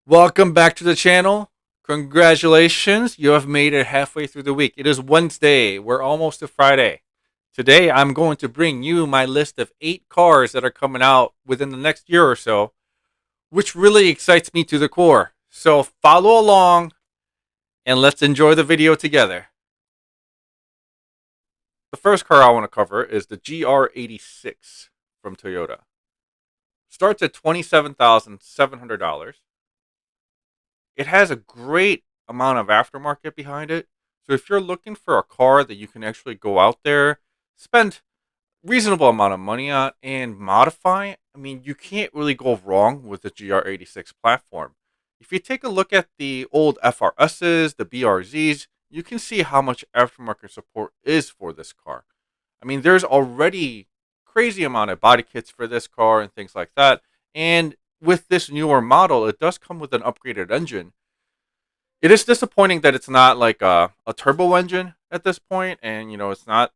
Welcome back to the channel. Congratulations, you have made it halfway through the week. It is Wednesday. We're almost to Friday. Today, I'm going to bring you my list of 8 cars that are coming out within the next year or so, which really excites me to the core. So follow along and let's enjoy the video together. The first car I want to cover is the GR86 from Toyota. Starts at $27,700. It has a great amount of aftermarket behind it. So if you're looking for a car that you can actually go out there, spend reasonable amount of money on and modify, I mean, you can't really go wrong with the GR86 platform. If you take a look at the old FRSs, the BRZs, you can see how much aftermarket support is for this car. I mean, there's already crazy amount of body kits for this car and things like that. And with this newer model, it does come with an upgraded engine. It is disappointing that it's not like a turbo engine at this point, and it's not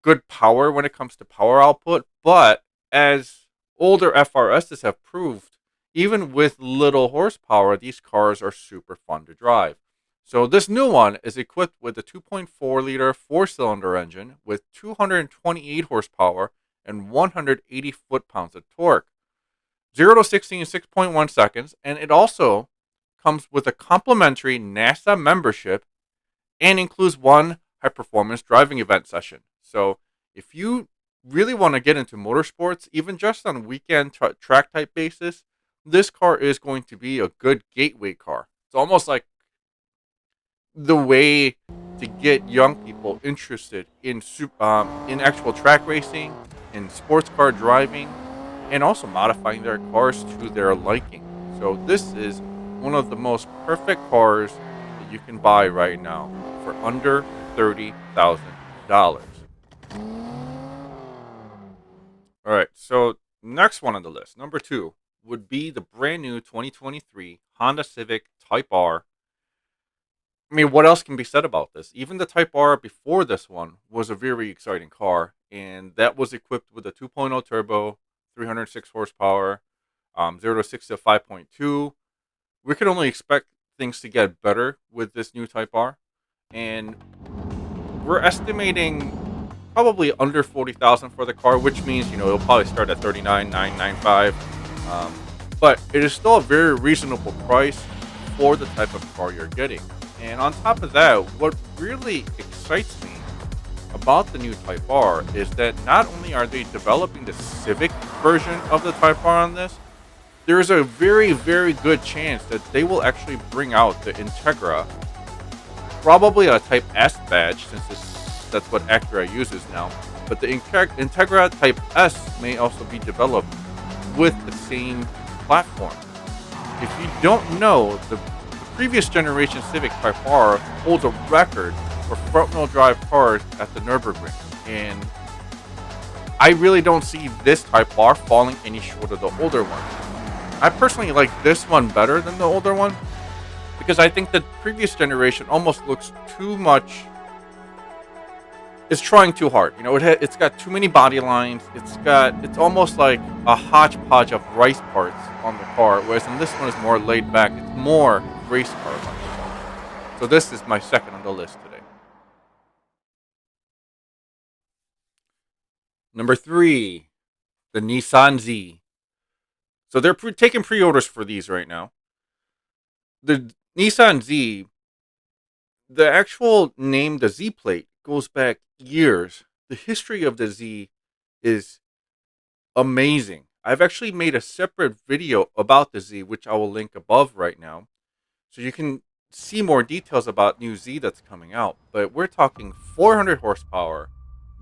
good power when it comes to power output. But as older FRSs have proved, even with little horsepower, these cars are super fun to drive. So this new one is equipped with a 2.4 liter 4-cylinder engine with 228 horsepower and 180 foot-pounds of torque. 0 to 60 in 6.1 seconds, and it also comes with a complimentary NASA membership and includes one high-performance driving event session. So if you really want to get into motorsports, even just on weekend track type basis, this car is going to be a good gateway car. It's almost like the way to get young people interested in actual track racing, in sports car driving, and also modifying their cars to their liking. So this is one of the most perfect cars that you can buy right now for under $30,000. All right, so next one on the list, number 2, would be the brand new 2023 Honda Civic Type R. I mean, what else can be said about this? Even the Type R before this one was a very exciting car, and that was equipped with a 2.0 turbo, 306 horsepower, 0 to 60 to 5.2. We could only expect things to get better with this new Type R, and we're estimating probably under 40,000 for the car, which means it'll probably start at 39,995. But it is still a very reasonable price for the type of car you're getting. And on top of that, what really excites me about the new Type R is that not only are they developing the Civic version of the Type R on this, there is a very, very good chance that they will actually bring out the Integra, probably a Type S badge, since that's what Acura uses now. But the Integra Type S may also be developed with the same platform. If you don't know, the previous generation Civic Type R holds a record for front-wheel drive cars at the Nürburgring, and I really don't see this Type R falling any short of the older one. I personally like this one better than the older one because I think the previous generation almost looks too much. It's trying too hard. It's got too many body lines. It's almost like a hodgepodge of rice parts on the car, whereas in this one is more laid back. It's more race car like. So this is my second on the list today. Number 3, the Nissan Z. So they're taking pre-orders for these right now. The Nissan Z, the actual name, the Z plate, goes back years. The history of the Z is amazing. I've actually made a separate video about the Z, which I will link above right now, so you can see more details about new Z that's coming out. But we're talking 400 horsepower,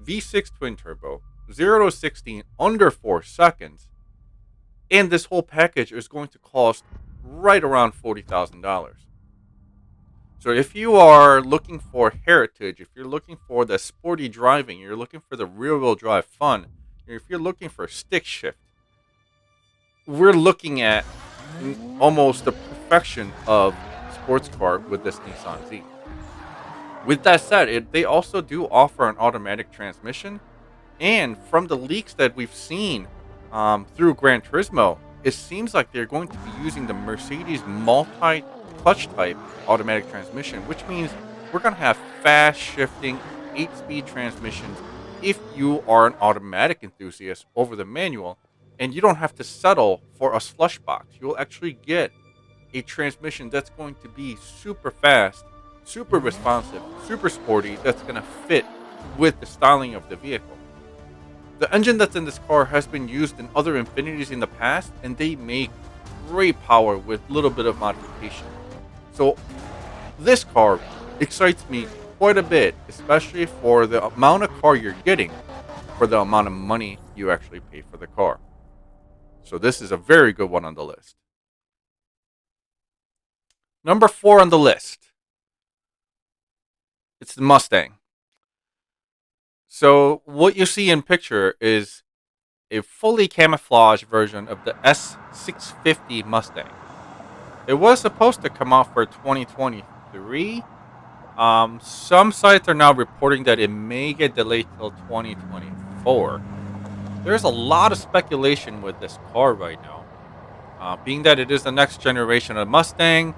V6 twin turbo, 0 to 60 in under 4 seconds, and this whole package is going to cost right around $40,000. So if you are looking for heritage, if you're looking for the sporty driving, you're looking for the rear-wheel drive fun, if you're looking for stick shift, we're looking at almost the perfection of sports car with this Nissan Z. With that said, they also do offer an automatic transmission, and from the leaks that we've seen through Gran Turismo, it seems like they're going to be using the Mercedes multi-clutch type automatic transmission, which means we're going to have fast shifting 8-speed transmissions if you are an automatic enthusiast over the manual, and you don't have to settle for a slush box. You'll actually get a transmission that's going to be super fast, super responsive, super sporty, that's going to fit with the styling of the vehicle. The engine that's in this car has been used in other Infinitis in the past, and they make great power with a little bit of modification. So this car excites me quite a bit, especially for the amount of car you're getting for the amount of money you actually pay for the car. So this is a very good one on the list. Number 4 on the list. It's the Mustang. So what you see in picture is a fully camouflaged version of the S650 Mustang. It was supposed to come out for 2023. Some sites are now reporting that it may get delayed till 2024. There's a lot of speculation with this car right now. Being that it is the next generation of Mustang,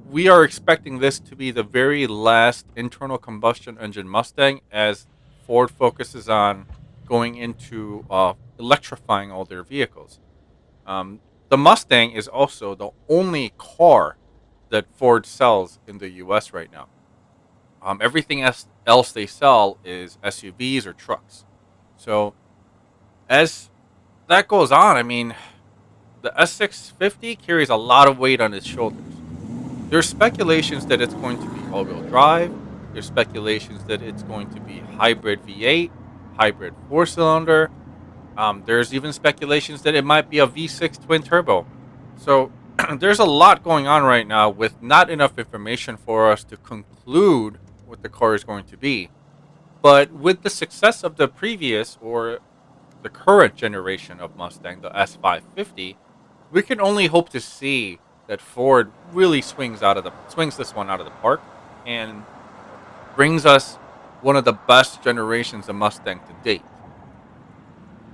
we are expecting this to be the very last internal combustion engine Mustang, as Ford focuses on going into electrifying all their vehicles. The Mustang is also the only car that Ford sells in the US right now. Everything else they sell is SUVs or trucks. So as that goes on, I mean, the S650 carries a lot of weight on its shoulders. There's speculations that it's going to be all-wheel drive. There's speculations that it's going to be hybrid V8, hybrid 4-cylinder. There's even speculations that it might be a V6 twin turbo. So there's a lot going on right now with not enough information for us to conclude what the car is going to be. But with the success of the previous or the current generation of Mustang, the S550, we can only hope to see that Ford really swings this one out of the park and brings us one of the best generations of Mustang to date.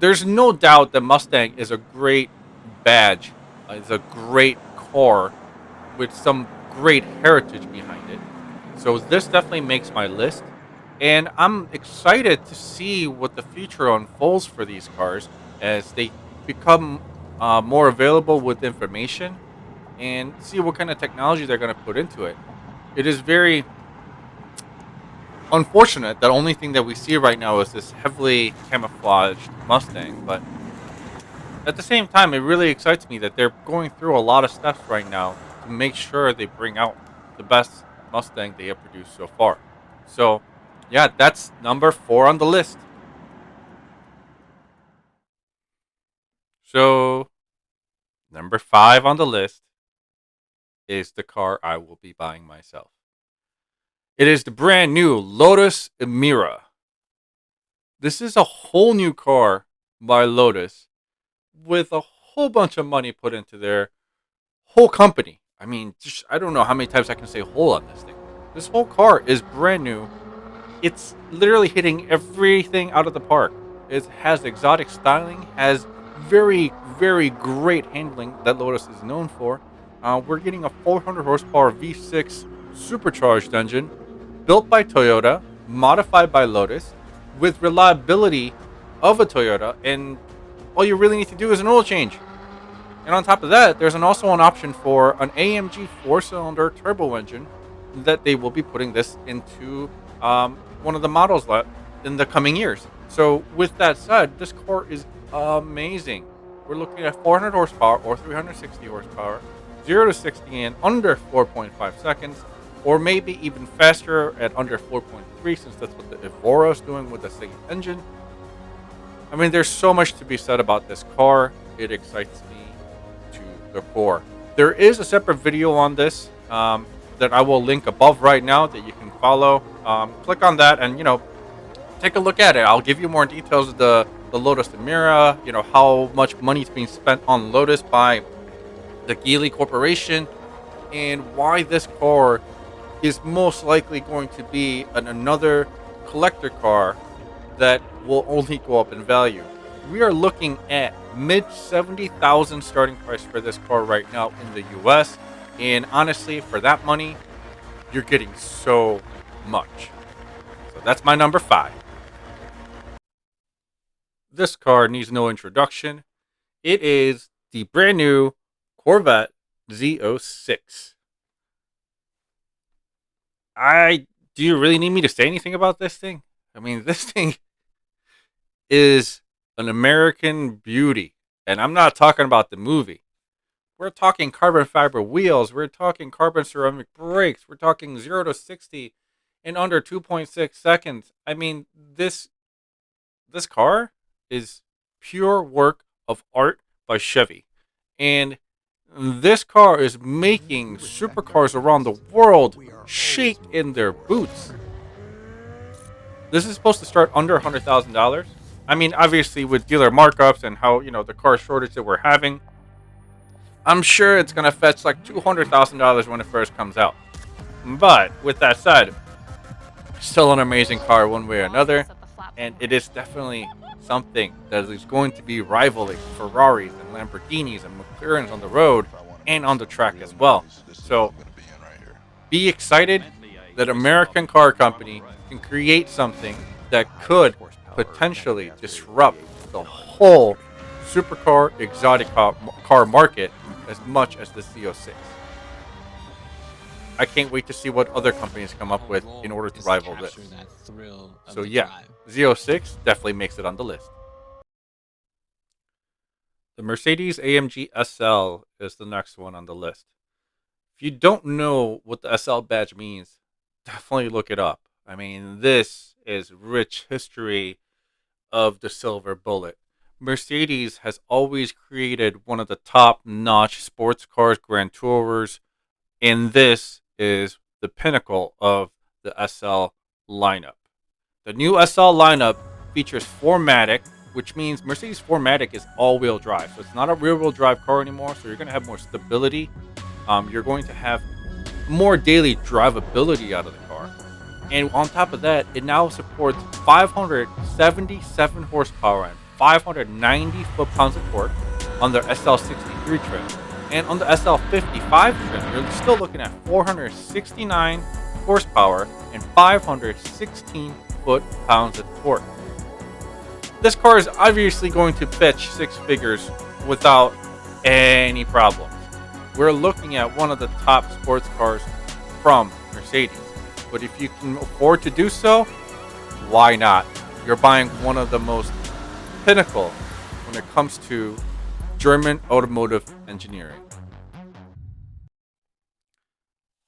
There's no doubt that Mustang is a great badge. It's a great car with some great heritage behind it. So this definitely makes my list. And I'm excited to see what the future unfolds for these cars as they become more available with information, and see what kind of technology they're going to put into it. It is very unfortunate that the only thing that we see right now is this heavily camouflaged Mustang, but at the same time, it really excites me that they're going through a lot of steps right now to make sure they bring out the best Mustang they have produced so far. So, yeah, that's number 4 on the list. So, number 5 on the list is the car I will be buying myself. It is the brand new Lotus Emira. This is a whole new car by Lotus with a whole bunch of money put into their whole company. I mean, I don't know how many times I can say whole on this thing. This whole car is brand new. It's literally hitting everything out of the park. It has exotic styling, has very, very great handling that Lotus is known for. We're getting a 400 horsepower V6 supercharged engine built by Toyota, modified by Lotus, with reliability of a Toyota, and all you really need to do is an oil change. And on top of that, there's also an option for an AMG 4-cylinder turbo engine that they will be putting this into one of the models in the coming years. So with that said, this car is amazing. We're looking at 400 horsepower or 360 horsepower, 0 to 60 in under 4.5 seconds, or maybe even faster at under 4.3, since that's what the Evora is doing with the same engine. I mean, there's so much to be said about this car. It excites me to the core. There is a separate video on this that I will link above right now that you can follow. Click on that and, take a look at it. I'll give you more details of the Lotus Emira, how much money is being spent on Lotus by the Geely Corporation, and why this car is most likely going to be another collector car that will only go up in value. We are looking at mid 70,000 starting price for this car right now in the US. And honestly, for that money, you're getting so much. So that's my number 5. This car needs no introduction. It is the brand new Corvette Z06. Do you really need me to say anything about this thing? I mean, this thing is an American beauty. And I'm not talking about the movie. We're talking carbon fiber wheels. We're talking carbon ceramic brakes. We're talking 0 to 60 in under 2.6 seconds. I mean, this car is pure work of art by Chevy. And this car is making supercars around the world shake in their boots. This is supposed to start under $100,000. I mean, obviously with dealer markups and how, the car shortage that we're having, I'm sure it's going to fetch like $200,000 when it first comes out. But with that said, still an amazing car one way or another. And it is definitely something that is going to be rivaling Ferraris and Lamborghinis and McLarens on the road and on the track as well. So be excited that American car company can create something that could potentially disrupt the whole supercar exotic car market as much as the Z06. I can't wait to see what other companies come up with in order to rival this. So yeah, Z06 definitely makes it on the list. The Mercedes AMG SL is the next one on the list. If you don't know what the SL badge means, definitely look it up. I mean, this is rich history of the silver bullet. Mercedes has always created one of the top-notch sports cars, Grand Tourers, and this is the pinnacle of the SL lineup. The new SL lineup features 4MATIC, which means Mercedes 4MATIC is all-wheel drive. So it's not a rear-wheel drive car anymore, so you're going to have more stability. You're going to have more daily drivability out of the car. And on top of that, it now supports 577 horsepower and 590 foot-pounds of torque on their SL63 trim. And on the SL55 trim, you're still looking at 469 horsepower and 516 foot-pounds of torque. This car is obviously going to fetch 6 figures without any problems. We're looking at one of the top sports cars from Mercedes. But if you can afford to do so, why not? You're buying one of the most pinnacle when it comes to German automotive engineering.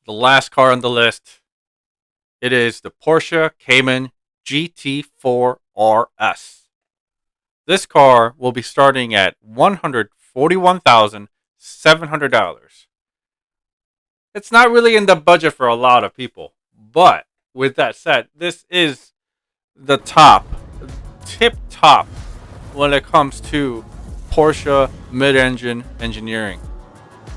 The last car on the list, it is the Porsche Cayman GT4 RS. This car will be starting at $141,700. It's not really in the budget for a lot of people. But with that said, this is the tip top when it comes to Porsche mid-engine engineering.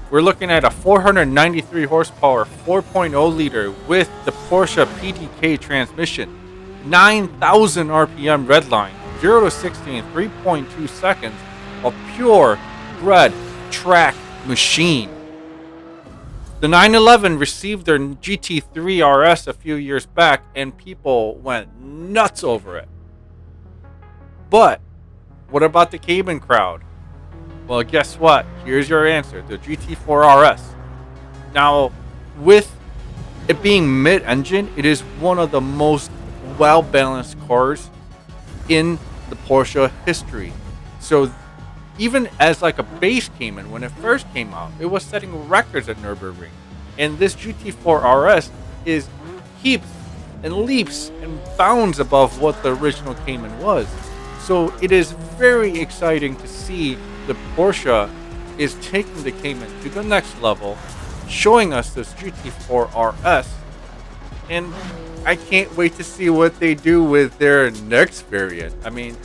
We're looking at a 493 horsepower 4.0 liter with the Porsche PDK transmission, 9,000 RPM redline, 0 to 60 in 3.2 seconds, a pure bred track machine. The 911 received their GT3 RS a few years back and people went nuts over it. But what about the Cayman crowd? Well, guess what? Here's your answer, the GT4 RS. Now, with it being mid-engine, it is one of the most well-balanced cars in the Porsche history. So even as like a base Cayman, when it first came out, it was setting records at Nürburgring. And this GT4 RS is heaps and leaps and bounds above what the original Cayman was. So it is very exciting to see the Porsche is taking the Cayman to the next level, showing us this GT4 RS. And I can't wait to see what they do with their next variant. I mean,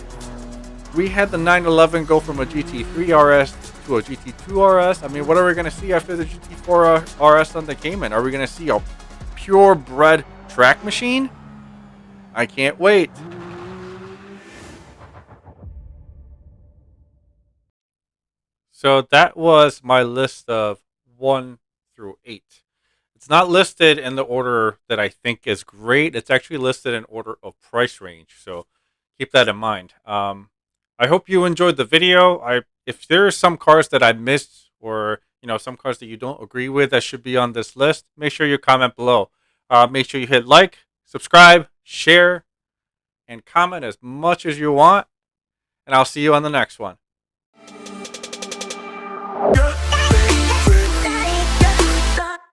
we had the 911 go from a GT3 RS to a GT2 RS. I mean, what are we going to see after the GT4 RS on the Cayman? Are we going to see a purebred track machine? I can't wait. So that was my list of 1 through 8. It's not listed in the order that I think is great. It's actually listed in order of price range. So keep that in mind. I hope you enjoyed the video. If there are some cars that I missed, or some cars that you don't agree with that should be on this list, make sure you comment below. Make sure you hit like, subscribe, share, and comment as much as you want. And I'll see you on the next one.